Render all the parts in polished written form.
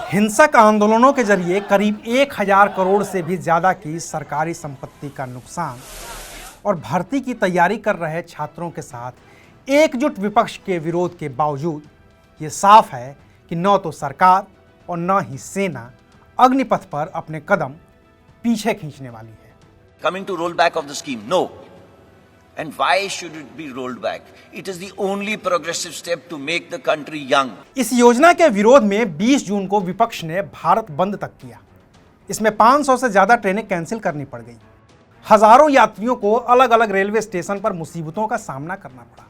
हिंसक आंदोलनों के जरिए करीब 1000 करोड़ से भी ज्यादा की सरकारी संपत्ति का नुकसान और भर्ती की तैयारी कर रहे छात्रों के साथ एकजुट विपक्ष के विरोध के बावजूद ये साफ है कि न तो सरकार और न ही सेना अग्निपथ पर अपने कदम पीछे खींचने वाली है। Coming to rollback of the scheme, no. And why should it be rolled back? It is the only progressive step to make the country young. इस योजना के विरोध में 20 जून को विपक्ष ने भारत बंद तक किया। इसमें 500 से ज्यादा ट्रेनें कैंसिल करनी पड़ गई। हजारों यात्रियों को अलग अलग रेलवे स्टेशन पर मुसीबतों का सामना करना पड़ा।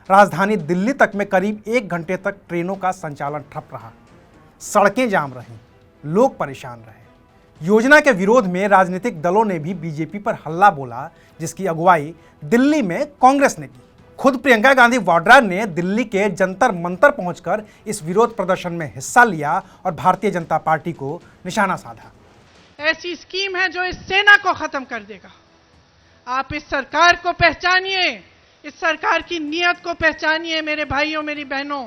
राजधानी दिल्ली तक में करीब 1 घंटे तक ट्रेनों का संचालन ठप रहा। सड़कें जाम रहीं, लोग परेशान रहे। योजना के विरोध में राजनीतिक दलों ने भी बीजेपी पर हल्ला बोला, जिसकी अगुवाई दिल्ली में कांग्रेस ने की। खुद प्रियंका गांधी वाड्रा ने दिल्ली के जंतर मंतर पहुंचकर इस विरोध प्रदर्शन में हिस्सा लिया और भारतीय जनता पार्टी को निशाना साधा। ऐसी स्कीम है जो इस सेना को खत्म कर देगा। आप इस सरकार को पहचानिए, इस सरकार की नीयत को पहचानिए मेरे भाइयों मेरी बहनों।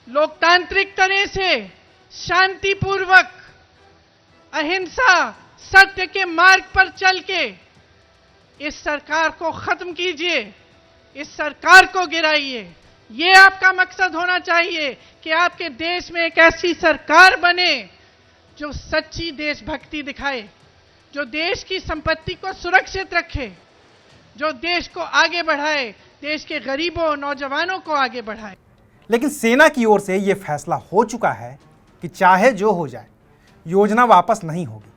लोकतांत्रिक तरह से शांतिपूर्वक अहिंसा सत्य के मार्ग पर चल के इस सरकार को खत्म कीजिए, इस सरकार को गिराइए। ये आपका मकसद होना चाहिए कि आपके देश में एक ऐसी सरकार बने जो सच्ची देशभक्ति दिखाए, जो देश की संपत्ति को सुरक्षित रखे, जो देश को आगे बढ़ाए, देश के गरीबों नौजवानों को आगे बढ़ाए। लेकिन सेना की ओर से यह फैसला हो चुका है कि चाहे जो हो जाए, योजना वापस नहीं होगी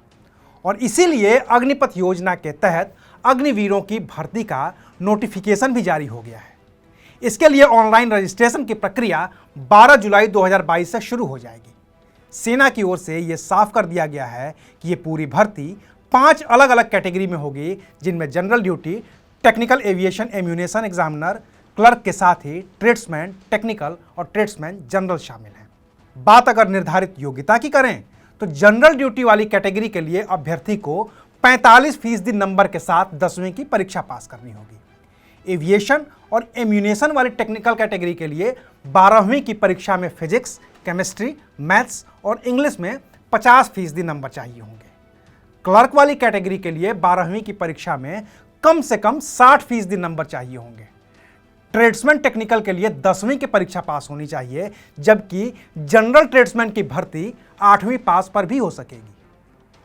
और इसीलिए अग्निपथ योजना के तहत अग्निवीरों की भर्ती का नोटिफिकेशन भी जारी हो गया है। इसके लिए ऑनलाइन रजिस्ट्रेशन की प्रक्रिया 12 जुलाई 2022 से शुरू हो जाएगी। सेना की ओर से यह साफ कर दिया गया है कि ये पूरी भर्ती 5 अलग अलग कैटेगरी में होगी, जिनमें general duty, technical aviation ammunition examiner, clerk के साथ ही ट्रेड्समैन टेक्निकल और ट्रेड्समैन जनरल शामिल हैं। बात अगर निर्धारित योग्यता की करें तो जनरल ड्यूटी वाली कैटेगरी के लिए अभ्यर्थी को 45% नंबर के साथ 10वीं की परीक्षा पास करनी होगी। एविएशन और एम्यूनेशन वाली टेक्निकल कैटेगरी के लिए 12वीं की परीक्षा में फिजिक्स, केमिस्ट्री, मैथ्स और इंग्लिश में 50% नंबर चाहिए होंगे। क्लर्क वाली कैटेगरी के लिए 12वीं की परीक्षा में कम से कम 60% नंबर चाहिए होंगे। ट्रेड्समैन टेक्निकल के लिए 10वीं की परीक्षा पास होनी चाहिए, जबकि जनरल ट्रेड्समैन की भर्ती 8वीं पास पर भी हो सकेगी।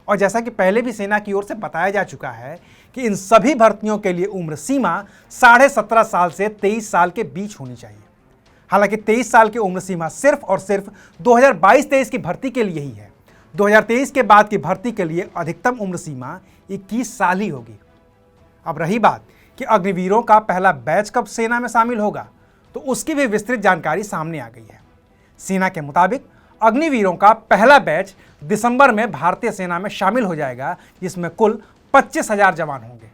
और जैसा कि पहले भी सेना की ओर से बताया जा चुका है कि इन सभी भर्तियों के लिए उम्र सीमा 17.5 साल से 23 साल के बीच होनी चाहिए। हालांकि 23 साल की उम्र सीमा सिर्फ और सिर्फ 2022-23 की भर्ती के लिए ही है। 2023 के बाद की भर्ती के लिए अधिकतम उम्र सीमा 21 साल ही होगी। अब रही बात कि अग्निवीरों का पहला बैच कब सेना में शामिल होगा, तो उसकी भी विस्तृत जानकारी सामने आ गई है। सेना के मुताबिक अग्निवीरों का पहला बैच दिसंबर में भारतीय सेना में शामिल हो जाएगा, जिसमें कुल 25,000 जवान होंगे।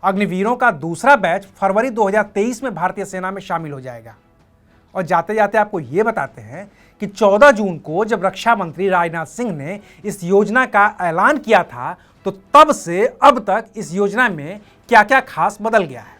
अग्निवीरों का दूसरा बैच फरवरी 2023 में भारतीय सेना में शामिल हो जाएगा। और जाते जाते आपको ये बताते हैं कि 14 जून को जब रक्षा मंत्री राजनाथ सिंह ने इस योजना का ऐलान किया था, तो तब से अब तक इस योजना में क्या क्या खास बदल गया है।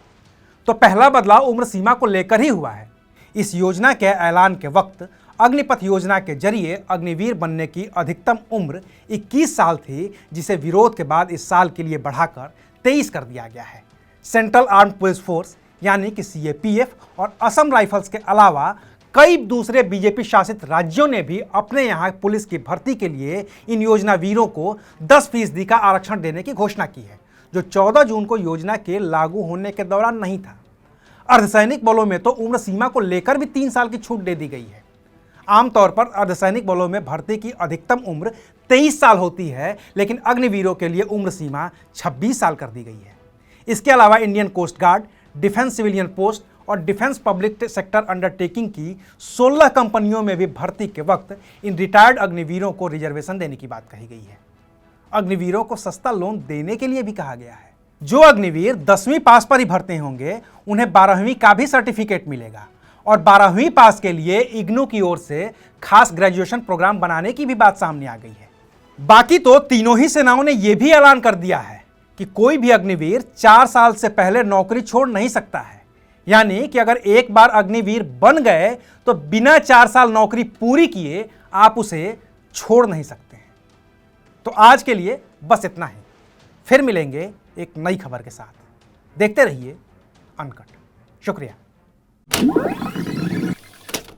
तो पहला बदलाव उम्र सीमा को लेकर ही हुआ है। इस योजना के ऐलान के वक्त अग्निपथ योजना के जरिए अग्निवीर बनने की अधिकतम उम्र 21 साल थी, जिसे विरोध के बाद इस साल के लिए बढ़ाकर 23 कर दिया गया है। सेंट्रल आर्म्ड पुलिस फोर्स यानी कि सीएपीएफ और असम राइफल्स के अलावा कई दूसरे बीजेपी शासित राज्यों ने भी अपने यहाँ पुलिस की भर्ती के लिए इन योजना वीरों को 10% का आरक्षण देने की घोषणा की है, जो 14 जून को योजना के लागू होने के दौरान नहीं था। अर्धसैनिक बलों में तो उम्र सीमा को लेकर भी 3 साल की छूट दे दी गई है। आमतौर पर अर्धसैनिक बलों में भर्ती की अधिकतम उम्र 23 साल होती है, लेकिन अग्निवीरों के लिए उम्र सीमा 26 साल कर दी गई है। इसके अलावा Indian Coast Guard, defence civilian post और डिफेंस पब्लिक सेक्टर अंडरटेकिंग की 16 कंपनियों में भी भर्ती के वक्त इन रिटायर्ड अग्निवीरों को रिजर्वेशन देने की बात कही गई है। अग्निवीरों को सस्ता लोन देने के लिए भी कहा गया है। जो अग्निवीर 10वीं पास पर ही भर्ती होंगे, उन्हें 12वीं का भी सर्टिफिकेट मिलेगा और 12वीं पास के लिए इग्नू की ओर से खास ग्रेजुएशन प्रोग्राम बनाने की भी बात सामने आ गई है। बाकी तो तीनों ही सेनाओं ने यह भी ऐलान कर दिया है कि कोई भी अग्निवीर 4 साल से पहले नौकरी छोड़ नहीं सकता है। यानी कि अगर एक बार अग्निवीर बन गए तो बिना 4 साल नौकरी पूरी किए आप उसे छोड़ नहीं सकते हैं। तो आज के लिए बस इतना ही। फिर मिलेंगे एक नई खबर के साथ। देखते रहिए अनकट। शुक्रिया।